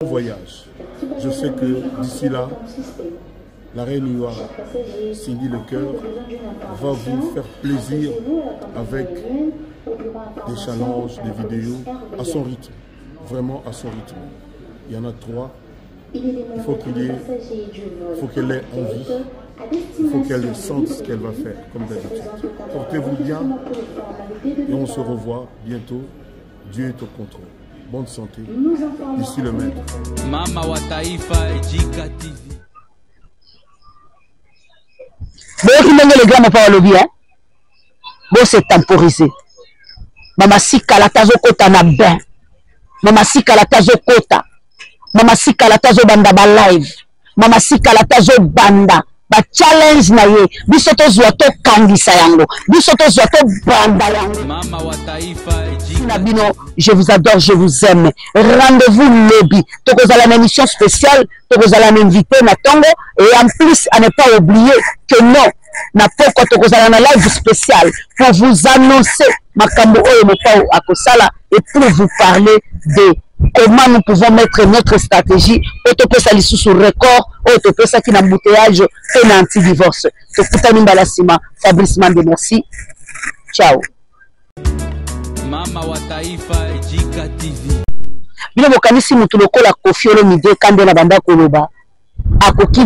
voyage. Je sais que d'ici là, la reine Iwa, Cindy Le Cœur, va vous faire plaisir avec des challenges, des vidéos à son rythme, vraiment à son rythme. Il y en a 3. Il faut qu'elle ait envie, il faut qu'elle sente ce qu'elle va faire, comme d'habitude. Portez-vous bien et on se revoit bientôt. Dieu est au contrôle. Bonne santé. Ici le maître. Mama wa Taifa Ejika TV. Bon, les gars, pas le bien. Bon, c'est temporisé. Mama sika la tazo kota na ben. Mama sika la tazo kota. Mama sika la tazo banda ba live. Mama sika la tazo banda. Ba challenge na ye. Biso to zwa to kangisa yango. Biso to zwa to banda yango. Mama wa Taifa Ejika. Nabino, je vous adore, je vous aime. Rendez-vous lobby. Tokozala une émission spéciale. Tokozala m'inviter na tongo. Et en plus, à ne pas oublier que non, na poko tokozala na live spécial pour vous annoncer makambo oyo mopao akosala et pour vous parler de comment nous pouvons mettre notre stratégie autopesa lisusu record autopesa qui n'embouteillage et anti-divorce. Tokutani mbala sima. Fabrice Mande, merci. Ciao. Mama wa Taifa Ejika TV. Bino bokanisi mutu lokola Koffi Olomide kande na banda koloba akoki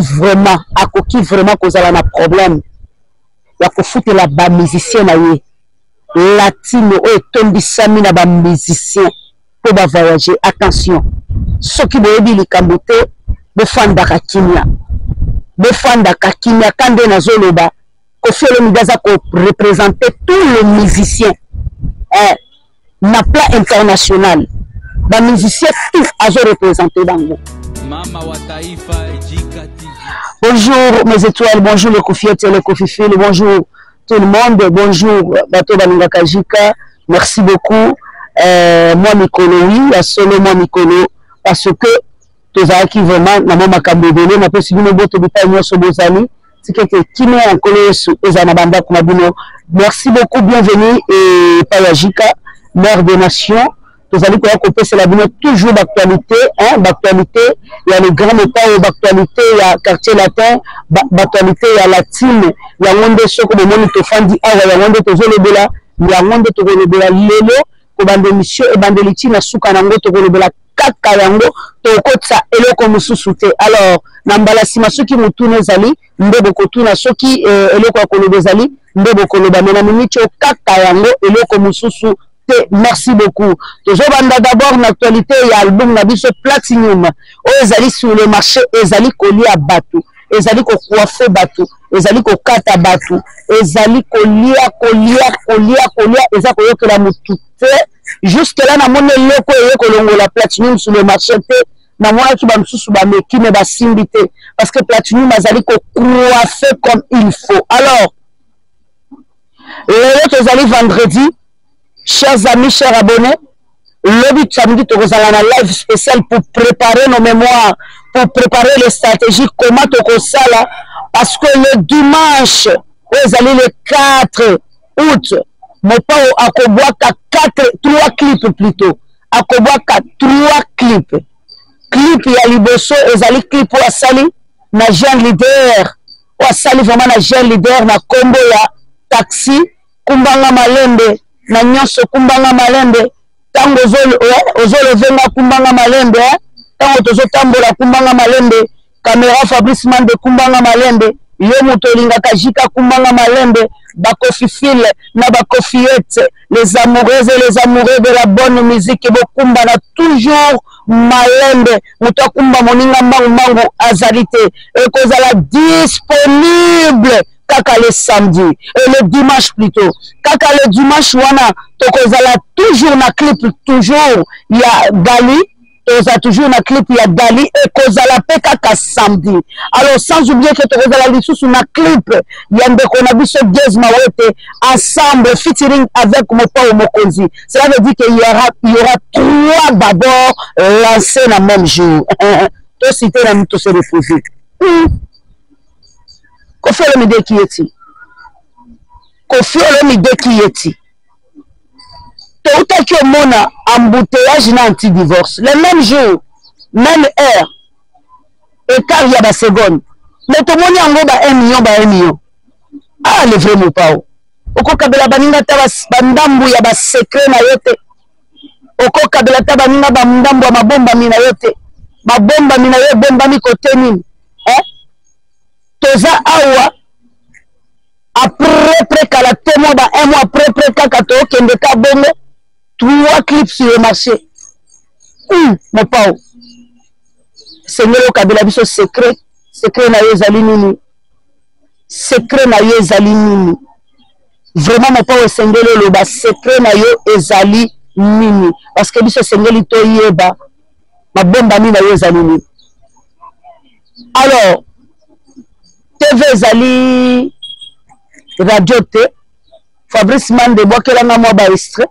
vraiment kozala na problème ya kofutela ba musicien na ye latino o etombisami na ba musicien po ba voyager. Attention, soki boyebi likambo te bofandaka kimia kande na zoloba Koffi Olomide aza ko représenter tous les musiciens na plan international. Les musiciens tout azo représenté bango. Mama wa Taifa Ejika TV. Bonjour mes étoiles, bonjour les Kofiette et les Kofifile, bonjour tout le monde, bonjour Bato Balinga Kajika, merci beaucoup. Moi Mikolo, oui, à solo moi Mikolo, parce que tous as qui vraiment na mama kambebele na pe sibino boto bita nyoso bozali, c'est que kime en kolo su ezanabanda kumabino. Merci beaucoup, bienvenue et Payajika, mère des nations. Vous allez couper c'est la bino toujours d'actualité, hein, d'actualité. Il y a le grand état d'actualité, il y a quartier latin, d'actualité, il y a latine, il y a monde soko de monde to fandi awa, il y a monde to zolobela, il y a monde to zolobela lelo, ko bande mission et bande litine suka nango to zolobela kaka yango to kotsa eloko mususu te. Alors nambala sima soki mutune zali ndebo kotuna soki eloko akolobe zali ndebo koloba mena minicho kaka yango eloko mususu. Merci beaucoup. Toujours d'abord l'actualité il y a album Nabiso Platinum. Ezali sur le marché, ezali koli à bateau, ezali ko coiffer bateau, ezali ko kata bateau, ezali kolia, ezali ko yoka la mutute. Jusque là na mone loko yeko longo la Platinum sur le marché te na mona ki ba msusu ba meki me ba simbité parce que Platinum azali ko coiffer comme il faut. Alors le ezali vendredi. Chers amis, chers abonnés, le but samedi, tu as un live spécial pour préparer nos mémoires, pour préparer les stratégies, comment tu as ça là, parce que le dimanche, vous allez le 4 août, mon père a Koboaka 3 clips plutôt, a Koboaka 3 clips. Clip, il y a Liboso, vous allez clip pour la sali, na jeune leader, ou à sali vraiment na jeune leader, na combo ya taxi, Kumbanga Malembe, na nyonso Kumbanga Malembe tango ozolo venga Kumbanga Malembe tango tozo tambola Kumbanga Malembe caméra Fabrice Mande Kumbanga Malembe yo moto lingaka jika Kumbanga Malembe bakofifile na bakofiette les amoureuses et les amoureux de la bonne musique bo kumba na toujours Malembe moto kumba moninga mangu azalite et kozala disponible kaka le samedi et le dimanche plutôt kaka le dimanche wana tokozala toujours na clip toujours il y a Gali toza toujours na clip il y a Gali et kozala pe kaka samedi. Alors sans oublier que tokozala lisusu na clip il y a ndeko na biso Gezma Wete ensemble featuring avec Mopao Mokonzi. Cela veut dire qu'il y aura 3 d'abord lancés dans le même jour. To citer na mito se reposer. Koffi Olomide qui est-il? Koffi Olomide qui est-il? Tout à qui mona embouteillage na anti-divorce. Le même jour, même heure écart ya ba seconde mais tomoni yango ba 1 million ba 1 million ah le vrai mopao okokabela baninga ta bandambu ya ba secret na yote okokabela ta baninga ba ndambu ya mabomba mina yote mabomba mina yo bomba mi kote nini toza awa après kala te mois ba 1 mois après kaka to kende ka bongo 3 clips sur le marché mopao Seigneur okabela biso secret na yo ezali nini secret na yo ezali nini vraiment mopao Seigneur lo ba secret na yo ezali nini parce que biso Seigneur to yeba mabomba mina yo ezali nini alors TV ezali radio te Fabrice Mande bokelanga mwa ba extrait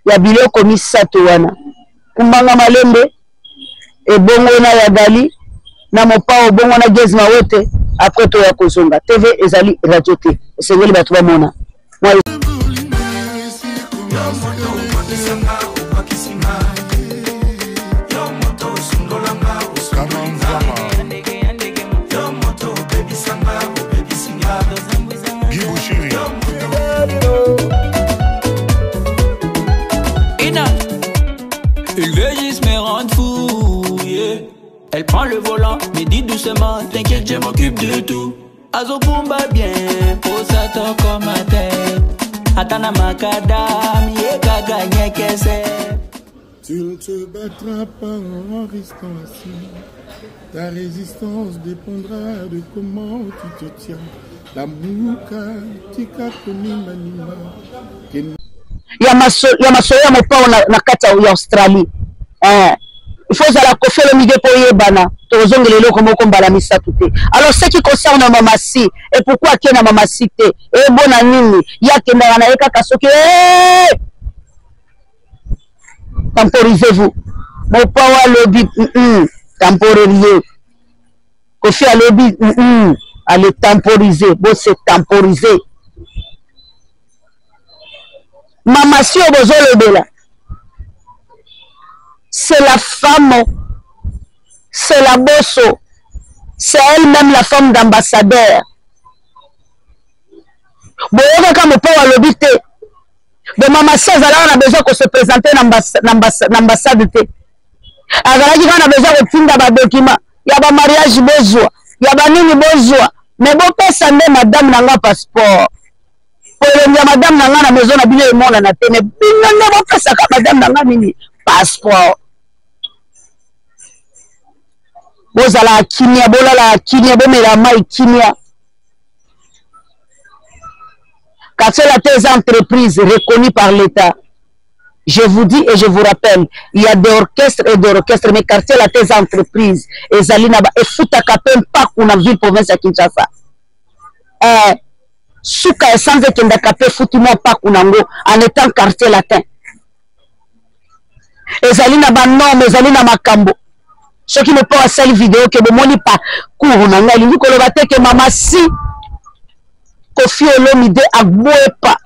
ya biloko misato wana kumbanga malembe ebongo na ya gali na mopao bongo na gezi mawote après to ya kozonga TV ezali radio te esengeli bato bamona Elle prend le volant, mais dis doucement, t'inquiète, je m'occupe de tout. Azopumba bien, pose à toi comme à tête. Atana makadam, yeka gagné kese. Tu ne te battras pas en restant assis. Ta résistance dépendra de comment tu te tiens. La mouka, tika konima nima. Yamasoya mopao na kata ya Australie. Il faut la kofi le milieu pour yebana tozongelelo comme kombala misatu te. Alors ce qui concerne mamasi et pourquoi kena mamasi te et bona nini yakenda na eka kasoki temporisez-vous mon power lobby temporiser kofi a lobby allez temporiser bon c'est temporiser mamasi obozolo bela. C'est la femme, c'est la bosso, c'est elle-même la femme d'ambassadeur. Bon, quand mon père a l'obité, de maman sœur, on a besoin qu'on se présente dans l'ambassade. Alors, on a besoin de faire des documents. Il y a un mariage besoin, il y a un nini besoin. Mais bon, personne n'est madame n'a pas passeport. Pour le madame n'a pas maison, n'a pas monde n'a pas madame n'a pas passeport. Bozala kinia bolala kinia bomela mai kinia car c'est la thèse entreprise reconnue par l'État. Je vous dis et je vous rappelle, il y a des orchestres et des orchestres, mais car c'est la thèse entreprise et Zalina et futa kapem pas qu'on a ville province à Kinshasa. Souka sans kenda kapé futima pas qu'on en étant quartier latin. Et Zalina ba non mais Zalina makambo. Ce qui ne peut pas cette vidéo que ne pas cours na ngali ni koloba te que mama si Koffi Olomide Agboepa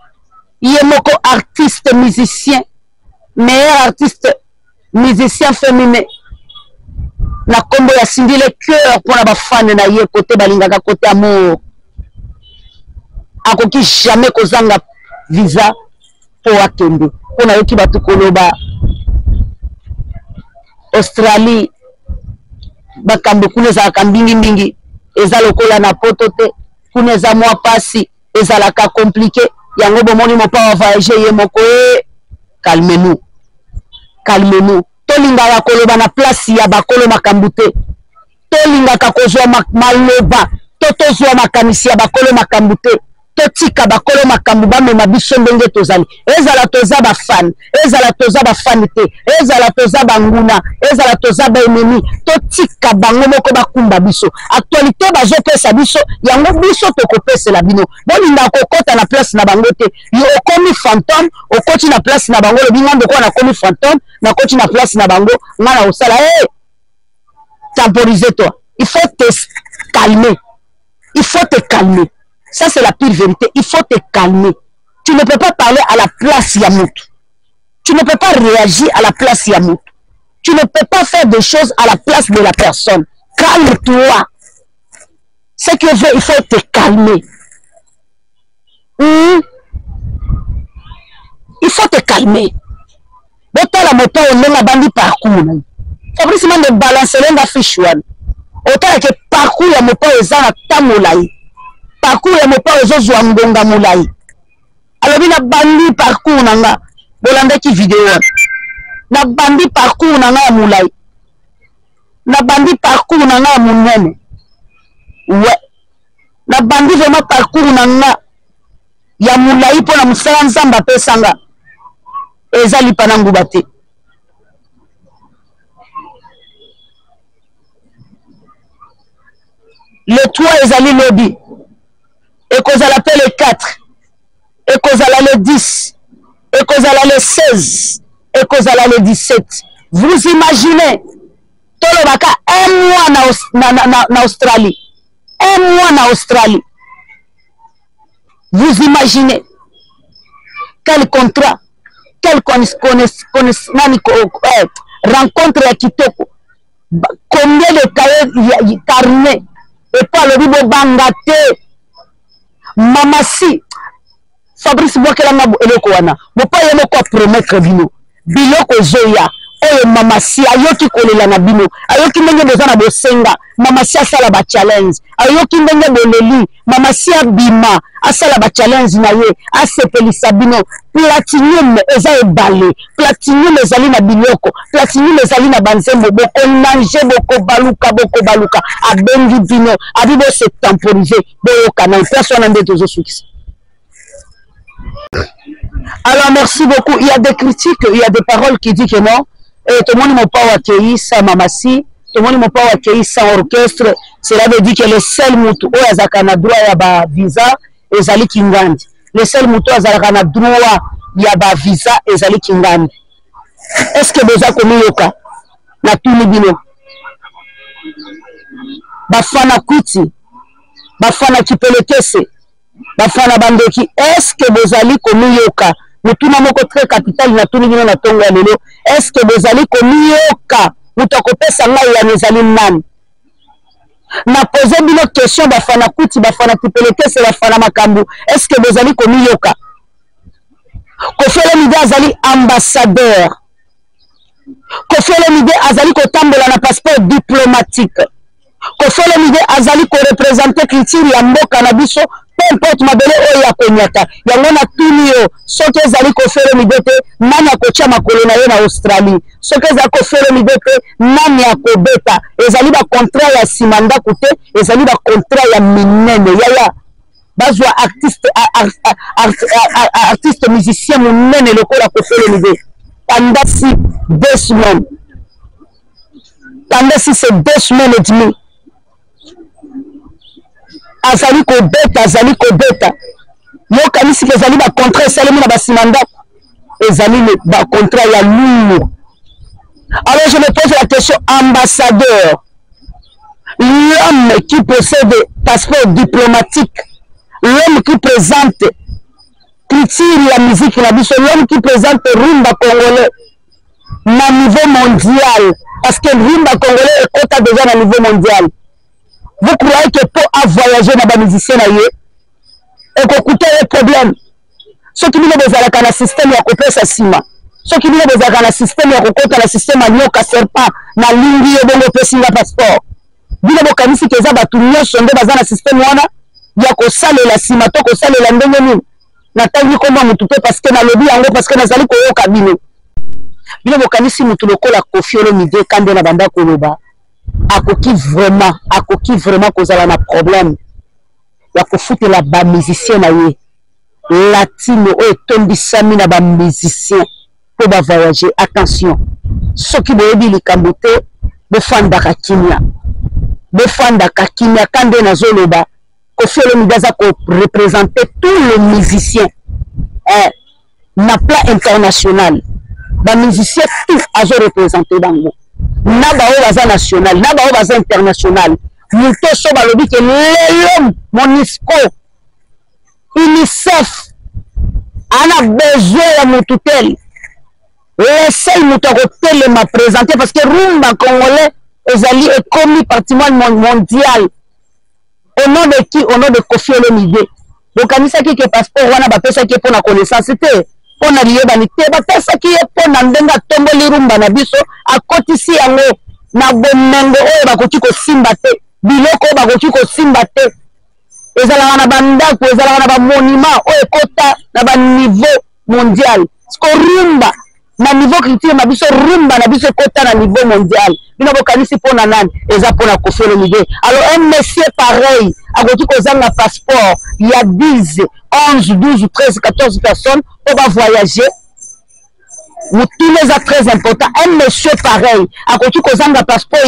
yemoko artiste musicien meilleur artiste musicien féminin na kombo ya sindi le cœur pour na ba fan na ye côté balingaka côté amour akoki jamais kozanga visa pour akende pour na yoki batu koloba Australie bakambo kuna za kambingi mingi eza lokola na poto te kuna za mwa pasi eza la ka compliqué yango bomoni mo pa voyager ye moko calmez-nous tolinga ya koloba na place ya bakolo makambo te tolinga ka kozwa maloba tozwa makanisi ya bakolo makambo te totika bakolo makambo bamema biso ndenge tozali ezala toza ba fan te ezala toza banguna ezala toza ba ennemi totika bango moko bakumba biso actualité bazopesa biso yango biso tokopesela bino bolinga kokota na place na bango te yo okomi fantôme okoti na place na bango le binga ndoko na komi fantôme na koti na place na bango ngana osala temporiser toi il faut te calmer. Ça, c'est la pire vérité. Il faut te calmer. Tu ne peux pas parler à la place Yamout. Tu ne peux pas réagir à la place Yamout. Tu ne peux pas faire des choses à la place de la personne. Calme-toi. Ce que je veux, il faut te calmer. Il faut te calmer. Autant la moto, on a bandi parcours. Fabrice m'a de balancer la fiche. Autant que parcours, la moto, ils ont tamolai. Parcours, la moto, ils ont zouangonga moulai. Alors, il a bandi parcours, nanga. Bolanda qui vidéo. Na bandi parcours, nanga moulai. Na bandi parcours, nanga mounene. Ouais. Na bandi vraiment parcours, nanga. Ya moulai pour la moussala nzamba pesanga. Ezali panangubate. Le 3 ezali lobby. Et qu'on a l'appel le 4. Et qu'on a le 10. Et qu'on a le 16. Et qu'on a le 17. Vous imaginez Tolobaka un mois en Australie. Un mois en Australie. Vous imaginez quel contrat, quelle rencontre à Kitoko, combien de carnets, et pas le ribo bangate, mamasi, Fabrice Bokelanga eloko wana, mo pa yemo ko promettre bino, biloko zoya, oyo mamasi ayoki kolela na bino, ayoki ndenge besoin na bosenga, mamasi asala ba challenge, ayoki ndenge boleli, mamasi abima, asala ba challenge na ye, asepelisa bino, Platinum eza ebale, Platinum ezali na biloko, Platinum ezali na banzembo, boko nanje, boko baluka, abengi bino, abibo se temporiser, boyoka na personne en deux succès. Alors merci beaucoup. Il y a des critiques, il y a des paroles qui disent que non. Et tout le monde n'a pas accueilli ça, Mamassi. Tout le monde n'a pas accueilli ça orchestre. Cela veut dire que le seul moutou où il y a droit à visa et Zali Kingand. Le seul moutou où il y a droit à visa et Zali Kingand. Est-ce que vous avez commis le cas? Na tout le bino. Bafana Kuti. Bafana Kipelekese. Bafana Bandoki. Est-ce que vous allez commis le cas? Mutuna moko très capital na tuni bino na tongo ya lelo. Est-ce que vous allez commis le cas? Mutakopesa ngai ya nezali nani? Na poser bino question bafana Kuti, bafana Kipelekese, bafana Makambu. Est-ce que vous allez commis le cas? Kofi Olomide azali ambassadeur. Kofi Olomide azali kotambola na passeport diplomatique. Kofi Olomide azali ko représenter culture ya mboka na biso, peu importe mabele oyo ya konyata. Yango na tuni yo, soki ezali Kofi Olomide te, nani akotia makolo na ye na Australie. Soki ezali Kofi Olomide te, nani akobeta. Ezali ba contrat ya simanda kute, ezali ba contrat ya minene. Yaya bazwa artiste musicien munene lokola Kofi Olomide. Pendant 2 semaines. Pendant ces 2 semaines et demie. Azali kobeta. Yo kanisi ke ezali ba contrat salemi na ba simanda. Ezali ba contrat ya lourd. Alors je me pose la question, ambassadeur. L'homme qui possède passeport diplomatique, l'homme qui présente culture la musique, l'homme qui présente rumba congolais na niveau mondial, parce que rumba congolais est déjà na niveau mondial. Vous croyez que pour voyager dans les musiciens et qu'on coûte un problème? Ceux qui viennent dans le système, il y a coupé sa cima. Ceux qui viennent dans le système, il y a coupé le système, il y a serpent, il y a ligne, il y a un passeport. Vous avez dit que les gens sont dans le système, il y a que ça, la cima, que ça, la ndenge. Natali comment me touper parce que na lobby yango parce que nazali ko yoka bino. Bino bokanisi mutu lokola Kofi Olomide kande na banda koloba. Akoki vraiment kozala na problème. Ya kofutela ba musicien na ye. Latino o etombisami na ba musicien po ba voyager. Attention. Soki boyebi likambo te bofanda kakimia. Bofanda kakimia kande na zoloba. Kofi Olomide aza ko représenter tous les musiciens na plan international. Ba musiciens tout azo représenter bango. Na ba o baza national, na ba o baza international. Muto so balobi ke lelo Monisco, UNICEF ana besoin ya mututel. laissez moto kotelema présenter parce que rumba congolais ezali est commis patrimoine mondial au nom de qui? Au nom de Kofi Olomide. Donc anisaki ke passeport wana bapesaki pour na connaissance te pour na liyebani te bapesaki pour na ndenga tomboli rumba na biso akotisi yango na bomengo oyo bakoki kosimba te biloko oyo bakoki kosimba te ezalaka na bandako ezalaka na bamonument oyo ekota na baniveau mondial siko rumba na niveau critique na biso rumba na biso ekota na niveau mondial bino bokanisi mpona nani eza mpona Kofi Olomide. Alors un monsieur pareil akoki kozanga passeport il y a 10 11 12 13 14 personnes pour voyager tous les est très important. Un monsieur pareil akoki kozanga passeport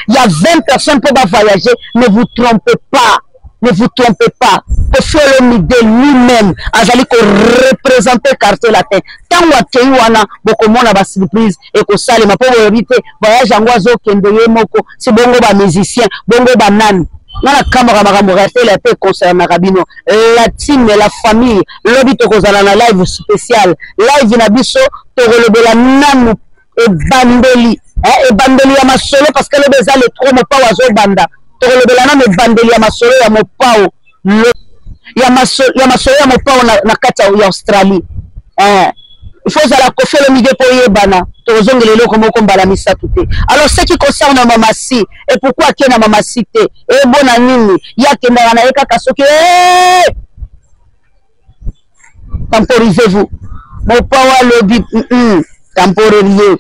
il y a 20 personnes pour voyager. Ne vous trompez pas. Ne vous trompez pas. Kofi Olomide lui-même azali ko représenter quartier latin. Tant wakei wana bokomona ba surprise et ko salema po yorite voyage yango azokende ye moko si bongo ba musicien bongo ba nani nana kamera makambo rester la paix concernant Rabino la team et la famille lobi tokozala na live spécial live na biso tokolobela nanu e bandeli ya masolo parce que le beza le trop mopa wazo banda tokolobela nanu e bandeli ya masolo ya mopao ya masolo ya mopao na kati ya Australie il faut la Kofi Olomide pour yebana tozongela eloko moko mbala misatu te. Alors ce qui concerne Mama Si et pourquoi kena Mama Si te et bona nini yakenda na ekaka soki temporisez-vous mopao lobi temporiser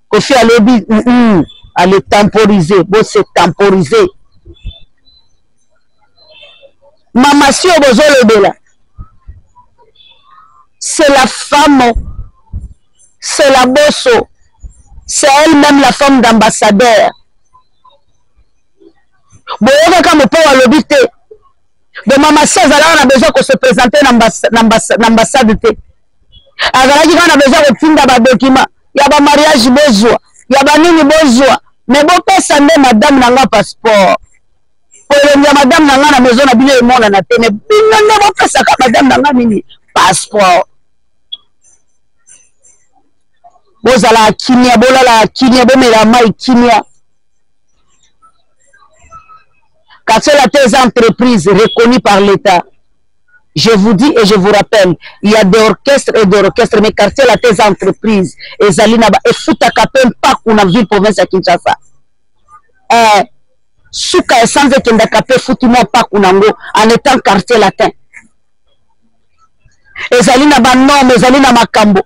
Kofi alobi allez temporiser bo se temporiser Mama Si obozolobela c'est la femme, c'est la bosso, c'est elle-même la femme d'ambassadeur. Bon, comme pour l'obité, de Mama Si, on a besoin de se présenter dans l'ambassade. Alors, on a besoin de finir des documents. Il y a un mariage besoin, il y a un nini besoin. Mais bon, personne n'est madame n'a pas passeport. Pour le madame n'a pas la maison, n'a pas le monde à la télé. Mais non, pas ça, madame n'a pas mini passeport. Bozala kinia bolala kinia bomela mai kinia car c'est tes entreprises reconnues par l'État. Je vous dis et je vous rappelle, il y a des orchestres et des orchestres, mais car c'est tes entreprises et Zalina et futa kapem pas qu'on a ville province à Kinshasa souka essence de kenda kapé futimo pas qu'on en étant quartier latin et Zalina ba non mais Zalina makambo.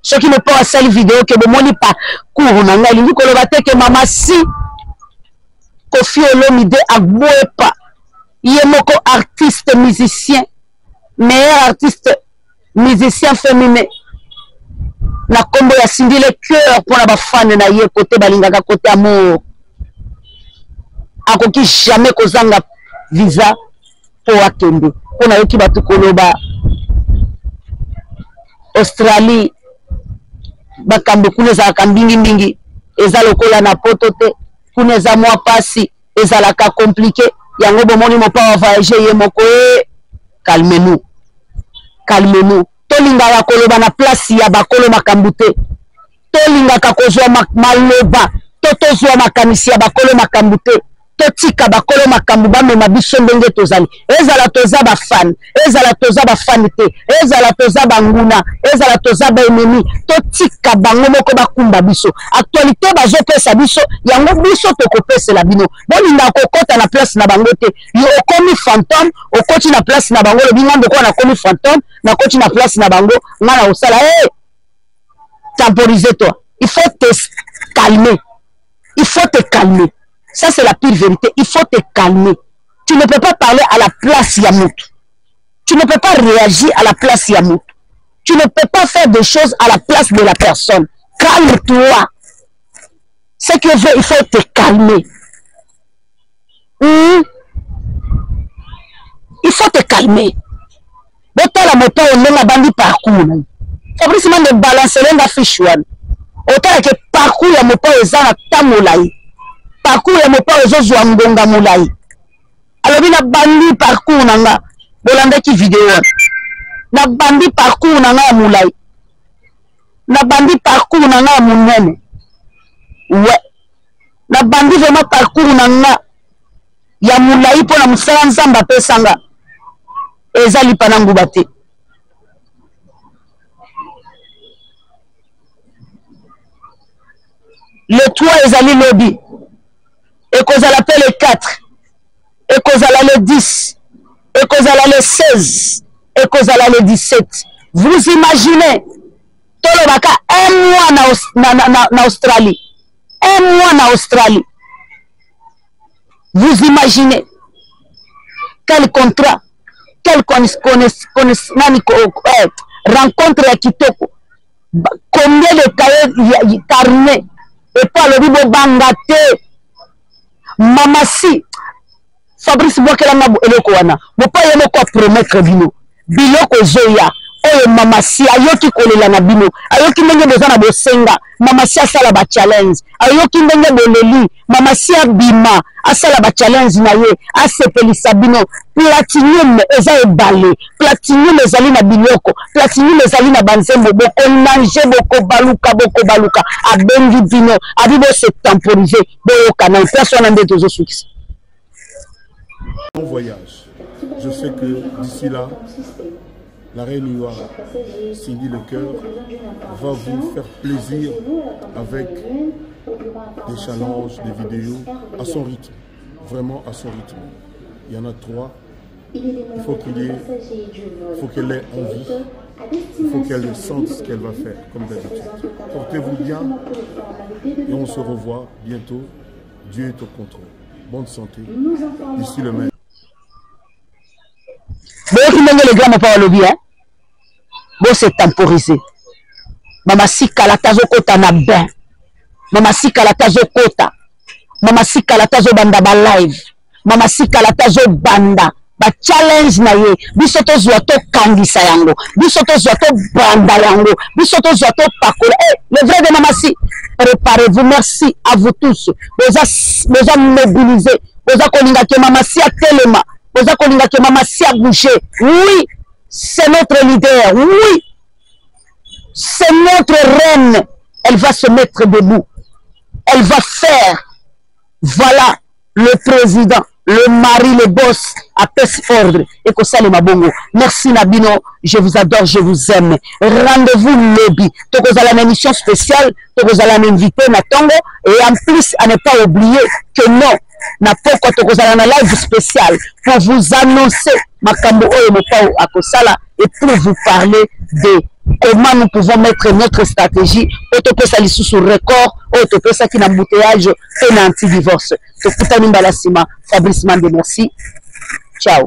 Ceux qui ne peuvent pas cette vidéo que vous ne pas cours nanga lingi ko lobate que Mama Si Kofi Olomide agboepa yemoko artiste musicien meilleur artiste musicien féminin na kombo ya sindi le cœur pour la fan na ye côté balingaka côté amour akoki jamais kozanga visa pour akende pour na yoki batu koloba Australie bakambo kuna za kambingi mingi eza lokola na poto te kuna za mwa pasi eza la ka compliqué yango bomoni mo pa voyager ye moko calmez-nous tolinga koloba na place ya bakolo makambu te tolinga ka kozwa maloba tozwa makanisi ya bakolo makambu te totika bakolo makambu bamema biso ndenge tozali ezala toza ba fan ezala toza ba fan te ezala toza banguna ezala toza ba ennemi totika bango moko bakumba biso actualité bazopesa biso yango biso tokopesela bino bolinga kokota na place na bango te yo okomi fantôme okoti na place na bango lobi ngando ko na komi fantôme na koti na place na bango ngana osala temporiser toi il faut te calmer ça c'est la pire vérité. Il faut te calmer. Tu ne peux pas parler à la place Yamout. Tu ne peux pas réagir à la place Yamout. Tu ne peux pas faire des choses à la place de la personne. Calme-toi. C'est que il faut te calmer. Il faut te calmer. Autant la moto on a bandi parcours. Fabrice man de balancer la fiche one. Autant que parcours ya moto ezana tamolai. Parcours ya mopa ozozwa ngonga mulai alobi na bandi parcours nanga bolanda ki vidéo na bandi parcours nanga mulai na bandi parcours na nga munene. Ouais. Na bandi vraiment parcours na nga ya mulai po na musala nzamba pesanga. Ezali panangu bate. Le 3 ezali lobby. Et kozala pe le 4. Et kozala le 10. Et kozala le 16. Et kozala le 17. Vous imaginez tolobaka un mois na Australie. Un mois na Australie. Vous imaginez quel contrat, quelle rencontre à Kitoko, combien de cahiers carnés, et pas le ribo bangate, mamasi, Fabrice Bokelanga eloko wana, mo pa yemo ko promettre bino, biloko zoya, oyo mamasi ayoki kolela na bino, ayoki ndenge boza na bosenga, mamasi asala ba challenge, ayoki ndenge boleli, mamasi abima, asala ba challenge na ye, asepelisa bino, Platinum eza ebale, Platinum ezali na biloko, Platinum ezali na banzembo, boko nanje, boko baluka, abengi bino, abibo se temporiser, boyoka na personne nde tozo succès. Bon voyage. Je sais que d'ici là, la reine Iwa, Cindy Le Cœur, va vous faire plaisir avec des challenges, des vidéos à son rythme, vraiment à son rythme. Il y en a 3. Il faut qu'elle ait envie, il faut qu'elle sente ce qu'elle va faire, comme d'habitude. Portez-vous bien et on se revoit bientôt. Dieu est au contrôle. Bonne santé. D'ici le même. Les grands pas lobby, hein? Bon, c'est temporisé. Mama sika la tazo kota na ben. Mama sika la tazo kota. Mama sika la tazo banda ba live. Mama sika la tazo banda. Ba challenge na ye. Biso to zwa to kangisa yango. Biso to zwa to banda yango. Biso to zwa to pakola. Eh, le vrai de Mama Si. Préparez-vous. Merci à vous tous. Vous a mobilisé. Vous a kolinga ke Mama Si a telema. Vous a kolinga ke Mama Si a bougé. Oui. C'est notre leader, oui. C'est notre reine. Elle va se mettre debout. Elle va faire. Voilà le président, le mari, le boss, à pèse ordre. Et que ça, les mabongo. Merci Nabino. Je vous adore, je vous aime. Rendez-vous lobby. Vous avez une émission spéciale. Vous allez m'inviter na Tongo. Et en plus, à ne pas oublier que non. Na poko tokozala na live spécial pour vous annoncer makambo oyo mopao akosala et pour vous parler de comment nous pouvons mettre notre stratégie autopesa lisusu record autopesa qui na embouteillage et na anti-divorce. Tokutani mbala sima. Fabrice Mande, merci. Ciao.